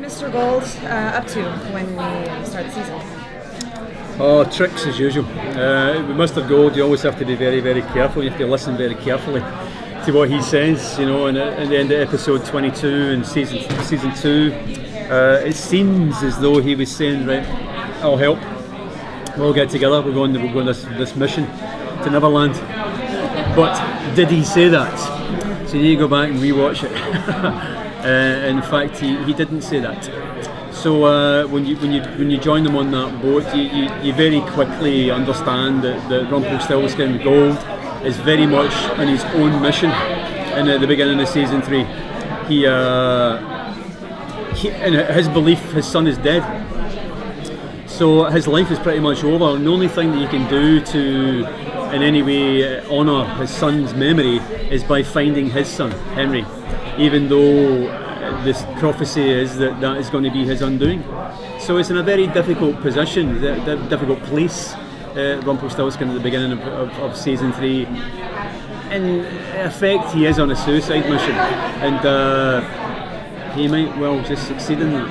Mr. Gold up to when we start the season? Oh, tricks as usual. With Mr. Gold, you always have to be very, very careful. You have to listen very carefully to what he says. You know, and at the end of episode 22 in season 2, it seems as though he was saying, "Right, I'll help. We'll get together. We're going this mission to Neverland." But did he say that? So you need to go back and rewatch it. In fact, he didn't say that. So when you join them on that boat, you very quickly understand that Rumpelstiltskin Gold is very much on his own mission. And at the beginning of season 3, he in his belief, his son is dead. So his life is pretty much over, and the only thing that you can do to in any way honour his son's memory is by finding his son, Henry, even though this prophecy is that is going to be his undoing. So it's in a very difficult position, difficult place, Rumpelstiltskin at the beginning of season 3. In effect, he is on a suicide mission, and he might well just succeed in that.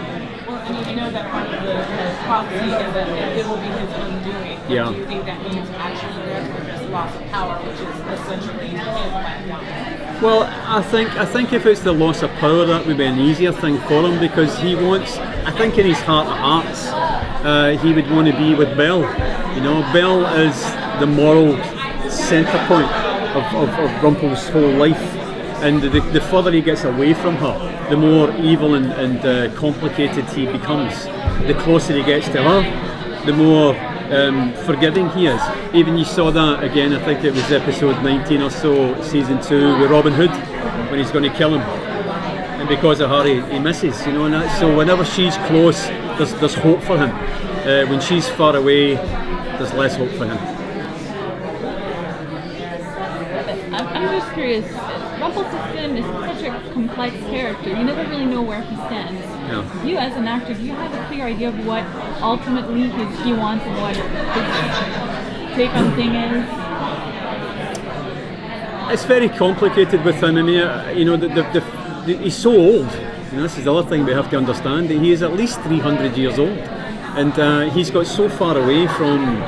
Well, and you know that part of the prophecy is that it will be his undoing. Yeah. Do you think that he's actually there for just loss of power, which is essentially his background? Well, I think if it's the loss of power, that would be an easier thing for him, because he wants, I think in his heart of hearts, he would want to be with Belle. You know, Belle is the moral centre point of Rumpel's whole life, and the further he gets away from her, the more evil and complicated he becomes. The closer he gets to her, the more forgiving he is. Even you saw that again, I think it was episode 19 or so, season 2, with Robin Hood, when he's going to kill him, and because of her he misses, you know. And so whenever she's close, there's hope for him. When she's far away, there's less hope for him. I'm just curious, Rumpelstiltskin is such a complex character, you never really know where he stands. Yeah. You as an actor, do you have a clear idea of what ultimately he wants and what his take on thing is? It's very complicated with him. I mean, you know, he's so old. You know, this is the other thing we have to understand, that he is at least 300 years old, and he's got so far away from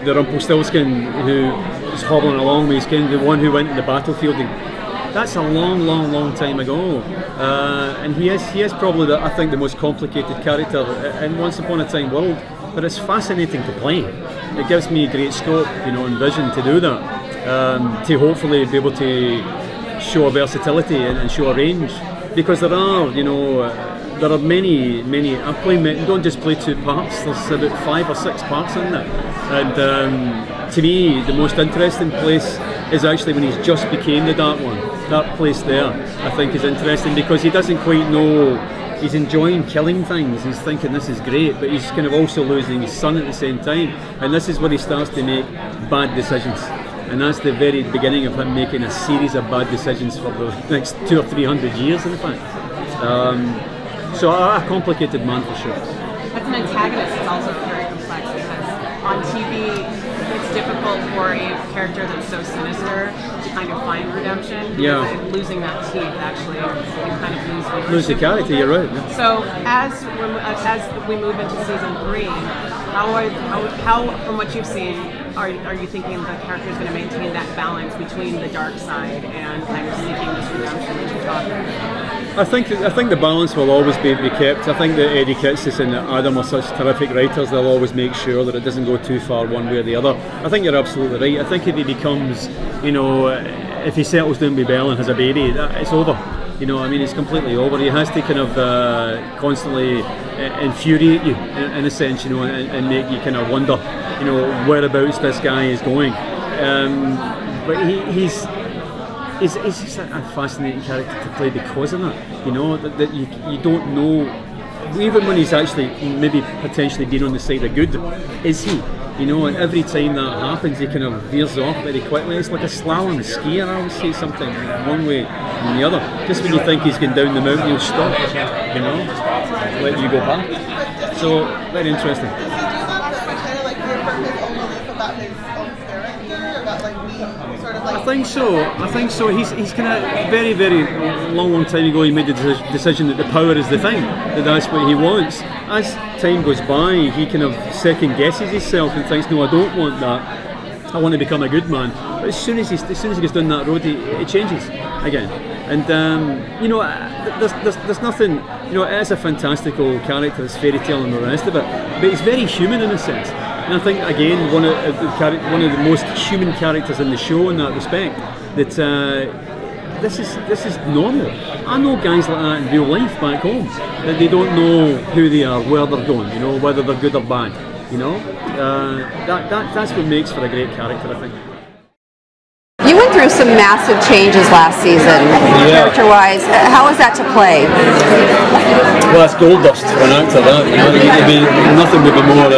the Rumpelstiltskin who is hobbling along with his king, the one who went to the battlefield. That's a long time ago, and he is probably, I think, the most complicated character in Once Upon a Time world. But it's fascinating to play. It gives me great scope, you know, and vision to do that, to hopefully be able to show a versatility and show a range, because there are, you know, there are many. Don't just play 2 parts. There's about 5 or 6 parts in there, and to me, the most interesting place is actually when he's just became the Dark One. That place there, I think, is interesting, because he doesn't quite know. He's enjoying killing things. He's thinking this is great, but he's kind of also losing his son at the same time. And this is where he starts to make bad decisions. And that's the very beginning of him making a series of bad decisions for the next 200 or 300 years, in fact. So a complicated man for sure. As an antagonist, it's also very complex, because on TV, it's difficult for a character that's so sinister to kind of find redemption. Yeah. Losing that teeth, actually, you kind of lose the character. You're right. Yeah. So as we move into season 3, how from what you've seen, are you thinking the character is going to maintain that balance between the dark side and kind of seeking this redemption that you're talking about? I think the balance will always be kept. I think that Eddie Kitsis and Adam are such terrific writers. They'll always make sure that it doesn't go too far one way or the other. I think you're absolutely right. I think if he becomes, you know, if he settles down with Belle and has a baby, it's over. You know, I mean, it's completely over. He has to kind of constantly infuriate you, in a sense, you know, and make you kind of wonder, you know, whereabouts this guy is going. But he's just a fascinating character to play because of that. You know, that you don't know, even when he's actually maybe potentially being on the side of good, is he? You know, and every time that happens, he kind of veers off very quickly. It's like a slalom skier, I always say, sometimes one way and the other. Just when you think he's going down the mountain, he'll stop, you know, let you go back. So, very interesting. Does he do that to kind of like confirm his own belief about his own character, about like being I think so. He's kind of very long time ago. He made the decision that the power is the thing. That's what he wants. As time goes by, he kind of second guesses himself and thinks, no, I don't want that. I want to become a good man. But as soon as he gets down that road, it changes again. And there's nothing. It is a fantastical character, it's fairy tale and the rest of it, but he's very human in a sense. And I think again one of the most human characters in the show in that respect. That this is normal. I know guys like that in real life back home that they don't know who they are, where they're going, whether they're good or bad. That's what makes for a great character, I think. You went through some massive changes last season, character-wise. How was that to play? Well, that's gold dust for an actor. Nothing would be more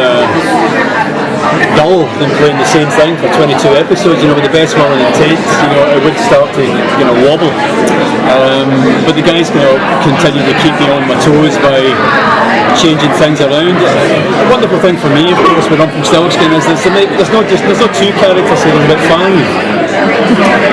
dull than playing the same thing for 22 episodes. With the best will and intent, it would start to wobble. But the guys continue to keep me on my toes by changing things around. A wonderful thing for me, of course, with Rumpelstiltskin is there's not two characters here, there's about 5.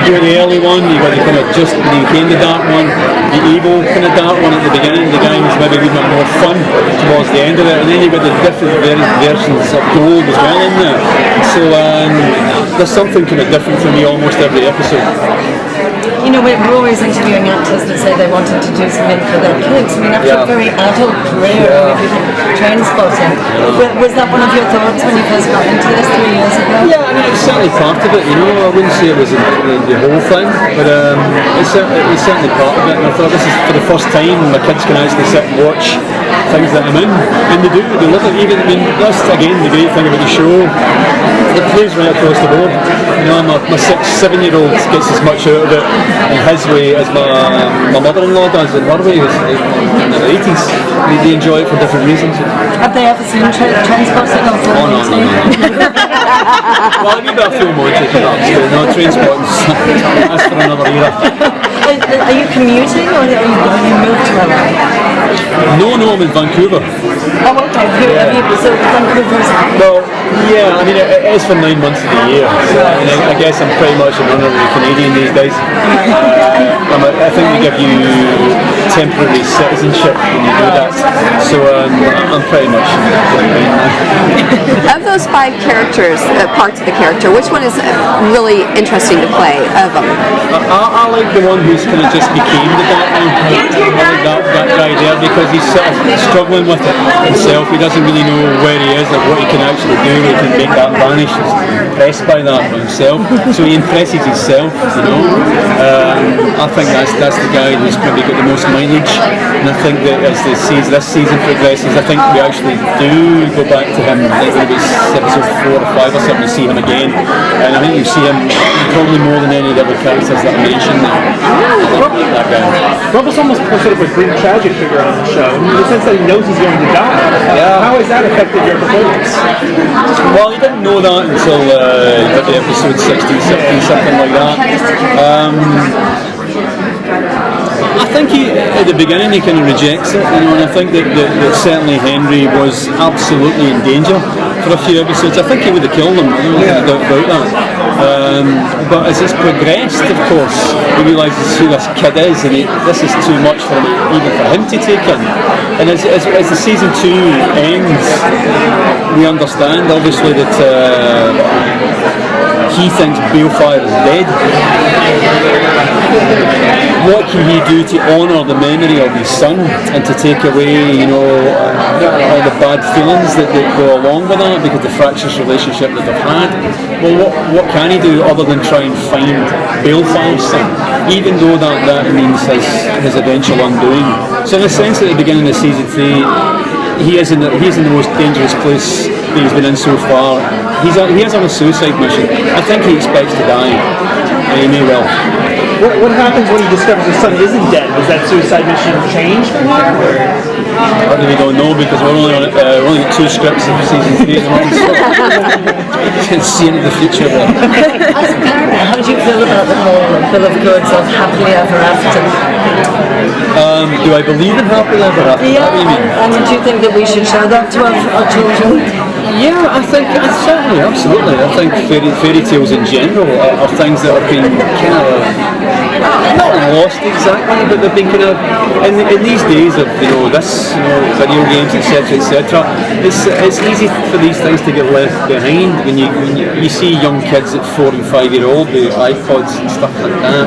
You got the early one, you got the kind of just when you came the dark one, the evil kind of dark one at the beginning, the guy who's maybe a little bit more fun towards the end of it, and then you've got the different versions of gold as well in there. So there's something kind of different for me almost every episode. We're always interviewing actors that say they wanted to do something for their kids. After a very adult career, Trainspotting. Was that one of your thoughts when you first got into this 3 years ago? Yeah, it's certainly part of it. I wouldn't say it was the whole thing, but it's certainly part of it. And I thought this is for the first time my kids can actually sit and watch things that I'm in, and they love it. That's again the great thing about the show. It plays right across the board. My 6-7-year-old gets as much out of it in his way as my mother-in-law does in her way. In their 80s, they enjoy it for different reasons. Have they ever seen Trainspotting or full Monty? Well, a wee bit of full Monty, perhaps. Trainspotting, that's for another era. Are you commuting or have you moved to LA? No, I'm in Vancouver. Oh, okay. So Vancouver's... Well, yeah, it is for 9 months of the year. So, I guess I'm pretty much an honorary Canadian these days. I think they give you temporary citizenship when you do that. So I'm pretty much... Of those 5 characters, parts of the character, which one is really interesting to play of them? I like the one who's kind of just became the Dark one. I like that guy there because he's sort of struggling with it himself. He doesn't really know where he is or what he can actually do. He can make that vanish. He's impressed by that for himself. So he impresses himself, I think that's the guy who's probably got the most mileage. And I think that as this season progresses, I think we actually do go back to him. I think maybe episode 4 or 5 or something, to see him again. And I think you see him probably more than any of the other characters that I mentioned there. That guy. Robert's almost sort of a grim tragic figure on the show, in the sense that he knows he's going to die. How has that affected your performance? Well, he didn't know that until maybe episode 16, 17, something like that. I think at the beginning he kind of rejects it, and I think that certainly Henry was absolutely in danger for a few episodes. I think he would have killed him, there's no doubt about that. But as it's progressed, of course, he realises who this kid is, and this is too much for him, even for him to take in. And as the season 2 ends, we understand obviously that he thinks Balefire is dead. What can he do to honour the memory of his son and to take away, all the bad feelings that go along with that because the fractious relationship that they've had? Well, what can he do other than try and find Balefire's son, even though that means his eventual undoing? So in a sense, at the beginning of season 3, he's in the most dangerous place that he's been in so far. He is on a suicide mission. I think he expects to die, and he may well. What happens when he discovers his son isn't dead? Does that suicide mission change for him? I really don't know because we're only got 2 scripts of season 3 at the moment. Can see into the future. As a parent, how do you feel about the whole Bill of Goods of happily ever after? Do I believe in happily ever after? Yeah, and do you think that we should show that to our children? Yeah, I think certainly, absolutely. I think fairy tales in general are things that have been kind of not lost exactly, but they've been kind of in these days of this video games, etc. It's easy for these things to get left behind when you see young kids at 4 and 5 year old with iPods and stuff like that.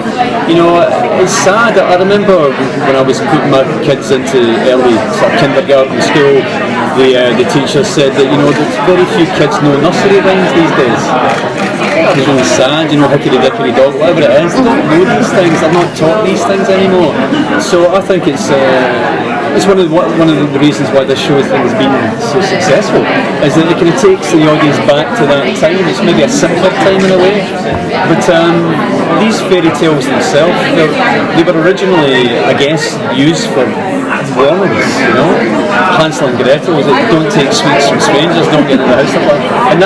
It's sad. I remember when I was putting my kids into early sort of kindergarten school, the teacher said that there's very few kids know nursery rhymes these days. It's really sad, hickory dickory dog, whatever it is. They don't know these things. They're not taught these things anymore. So I think it's one of the reasons why this show has been so successful, is that it kind of takes the audience back to that time. It's maybe a simpler time in a way, but these fairy tales themselves, they were originally, I guess, used for warnings. Hansel and Gretel, don't take sweets from strangers, don't get in the house of them. And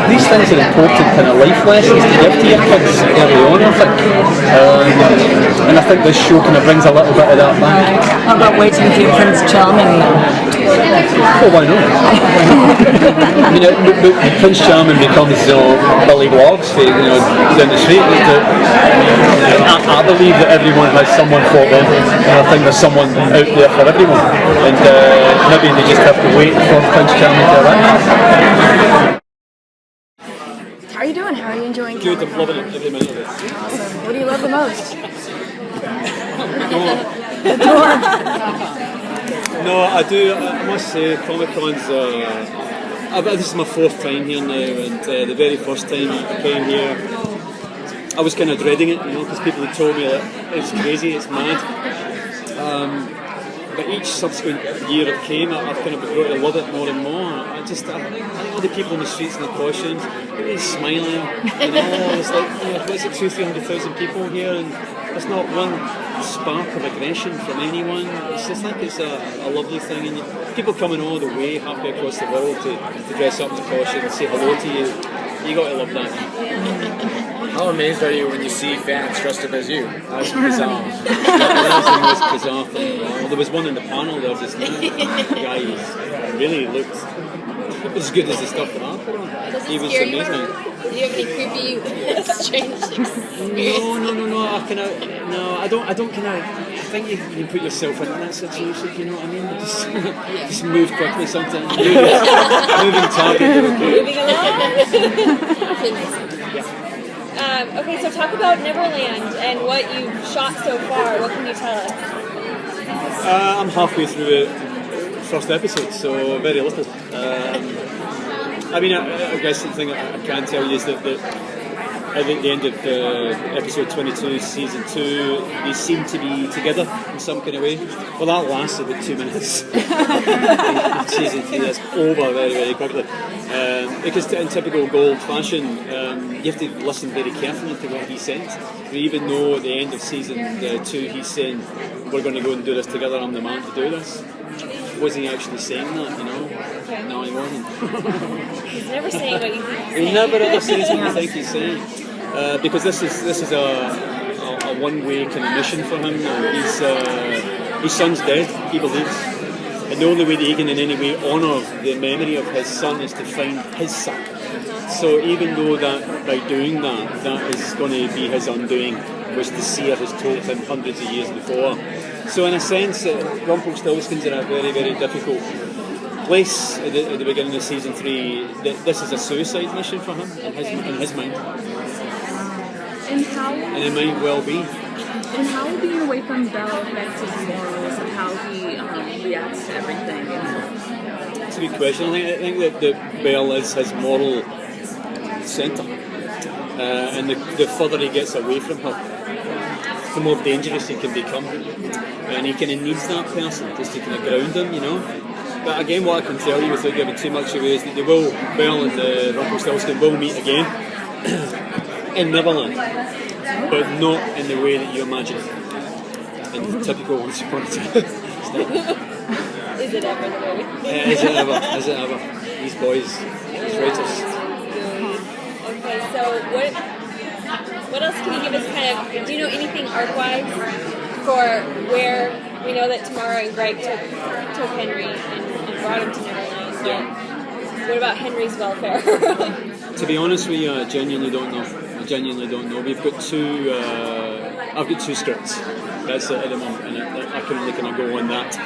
these things are important kind of life lessons to give to your kids early on, I think. And I think this show kind of brings a little bit of that back. How about waiting for Prince Charming? Oh, why not? I mean, Prince Charming becomes Billy Blogs down the street. I believe that everyone has someone for them, and I think there's someone out there for everyone. And maybe they just have to wait for Prince Charming to arrive. How are you doing? How are you enjoying Good, I'm Comicon? loving it, every minute of it. Awesome. What do you love the most? No, I do. I must say, Comicon's. This is my 4th time here now, and the very first time I came here, I was kind of dreading it, because people had told me that it's crazy, it's mad. But each subsequent year it came, I've kind of grown to love it more and more. I think all the people in the streets in the costumes, they're smiling. It's like, what's it, 200,000-300,000 people here, and there's not one spark of aggression from anyone. It's just like it's a lovely thing, and people coming all the way halfway across the world to dress up in the costume and say hello to you. You got to love that. How amazed are you when you see fans dressed up as you? That's bizarre. That's the most bizarre thing. There was one in the panel there just now. The guy really looked as good as the stuff that I put on. He was amazing. Do you have any creepy, strange experience? No. I don't kind of. I think you can put yourself in that situation. You know what I mean? Just move quickly. Sometimes moving target. Moving along. Okay, so talk about Neverland and what you've shot so far. What can you tell us? I'm halfway through the first episode, so very little. I guess the thing I can tell you is that at the end of episode 22, season 2, they seem to be together in some kind of way. Well, that lasted about 2 minutes. Season 3 is over very, very quickly. Because in typical Gold fashion, you have to listen very carefully to what he says. Even though at the end of season 2 he's saying, we're going to go and do this together, I'm the man to do this. Was he actually saying that, Okay. No, he wasn't. He's never saying what you think he's saying. He never ever says what you think he's saying. Because this is a one-way kind of mission for him now. His son's dead, he believes. And the only way that he can in any way honour the memory of his son is to find his son. So even though that by doing that is going to be his undoing, which the seer has told him hundreds of years before. So in a sense, Rumpelstiltskin's in a very, very difficult place at the beginning of season 3. This is a suicide mission for him in his mind. And it might well be. And how will being away from Belle affect his morals and how he reacts to everything? That's a good question. I think that Belle is his moral centre. And the further he gets away from her, the more dangerous he can become. And he kind of needs that person just to kind of ground him, But again, what I can tell you without giving too much away is that Belle and Rumpelstiltskin will meet again in Neverland, but not in the way that you imagine. In typical Once Upon a Time. Is it ever the way? Is it ever? These boys, these writers. Okay, so what else can you give us do you know anything arc-wise for where we know that Tamara and Greg took Henry and brought him to Neverland? Yeah. what about Henry's welfare? To be honest, we genuinely don't know. We genuinely don't know. We've got two. I've got 2 scripts. That's it at the moment, and I can only kind of go on that.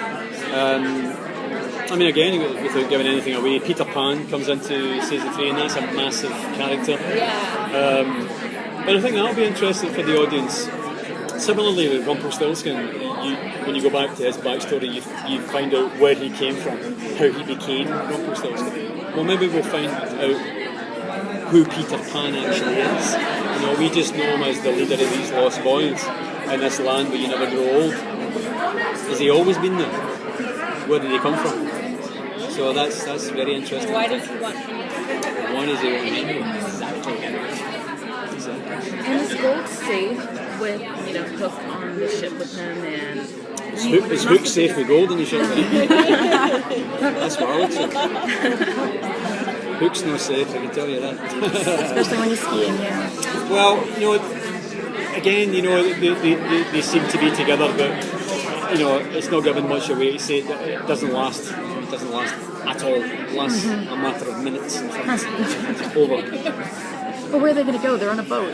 I mean, again, without giving anything away, Peter Pan comes into season 3, and that's a massive character. Yeah. But I think that'll be interesting for the audience. Similarly with Rumpelstiltskin, when you go back to his backstory, you find out where he came from, how he became Rumpelstiltskin. Well, maybe we'll find out who Peter Pan actually is. You know, we just know him as the leader of these lost boys in this land where you never grow old. Has he always been there? Where did he come from? So that's very interesting. Why does he want Henry? Why does he want Henry? Exactly. And is Gold safe with, Hook on the ship with him and... Is Hook safe with Gold on the ship? That's what I would say. Hook's not safe, I can tell you that. Especially when you're skiing, yeah. Well, again, they seem to be together, but it's not giving much away to say that it doesn't last. It doesn't last at all. It lasts a matter of minutes. It's over. But where are they going to go? They're on a boat.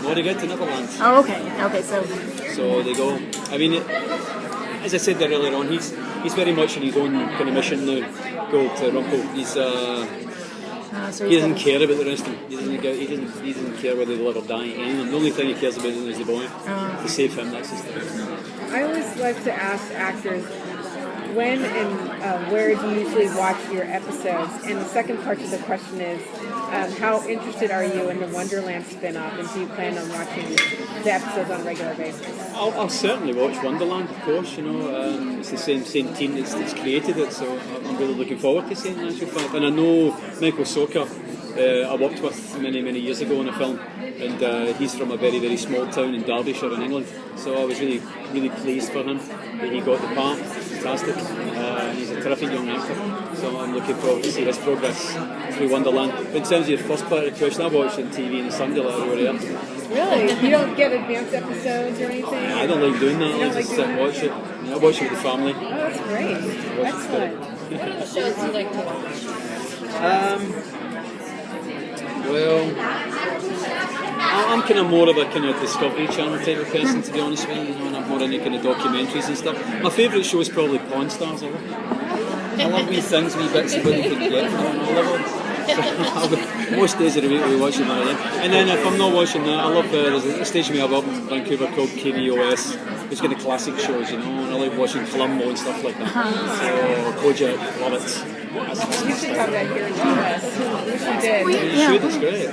No, they get to Neverland. Oh, okay. Okay, so they go. I mean, as I said there earlier on, he's very much in his own kind of mission now. Go to Rumpel. He doesn't care about the rest of them. He doesn't care whether they live or die. The only thing he cares about is the boy. To save him, that's his thing. I always like to ask actors, when and where do you usually watch your episodes? And the second part of the question is, how interested are you in the Wonderland spin-off, and do you plan on watching the episodes on a regular basis? I'll certainly watch Wonderland, of course. It's the same team that's created it, so I'm really looking forward to seeing that. And I know Michael Soka, I worked with many years ago on a film, and he's from a very, very small town in Derbyshire in England, so I was really pleased for him that he got the part. Fantastic. He's a terrific young actor, so I'm looking forward to see his progress through Wonderland. But in terms of your first part of the question, I watched on TV on Sunday over there. Really? You don't get advanced episodes or anything? I don't like doing that. I just sit and watch it. I watch it with the family. Oh, that's great. Excellent. What other shows do you like to watch? Well, I'm kind of more of a kind of Discovery Channel type of person, to be honest with you. And I'm more into kind of documentaries and stuff. My favourite show is probably Pawn Stars. I love wee things, wee bits of what you can get from them. I love it. Most days of the week we watch them. And then if I'm not watching that, I love there's a station we have up in Vancouver called KBOS. It's got the classic shows, and I like watching Columbo and stuff like that. So Kojak, love it. You should have that here in the US. You did. You should, it's great.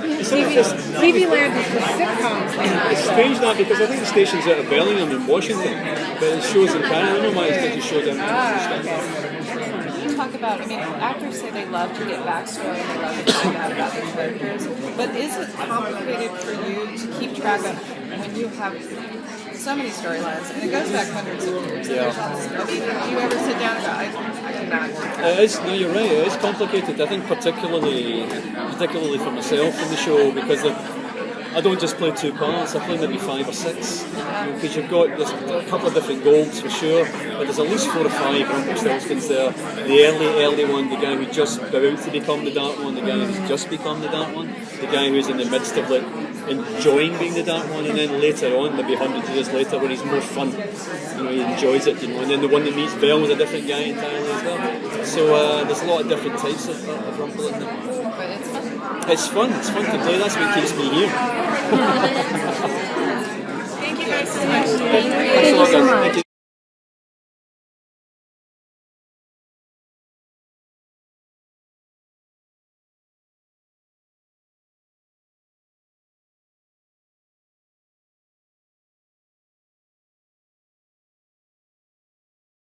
TV Land is for sitcoms now. It's strange that, because I think the station's out of Bellingham in Washington, but it shows in Canada. I don't know why it's going to show them. Talk about, actors say they love to get backstory and they love to find out about their characters, but is it complicated for you to keep track of when you have so many storylines, and it goes back hundreds of years? Yeah. Do you ever sit down and go, I cannot? It is, no, you're right, it is complicated. I think particularly for myself in the show, because I don't just play 2 parts, I play maybe 5 or 6. Because you've got a couple of different golds for sure, but there's at least 4 or 5 Rumpelstiltskins there. The early one, the guy who just about to become the Dark One, the guy who's just become the Dark One, the guy who's in the midst of enjoying being the Dark One, and then later on, maybe 100 years later, when he's more fun, he enjoys it, and then the one that meets Belle is a different guy entirely as well. So there's a lot of different types of Rumpel in there. But it's fun. It's fun to play, that's what keeps me here. Thank you guys so much. Thank you so much.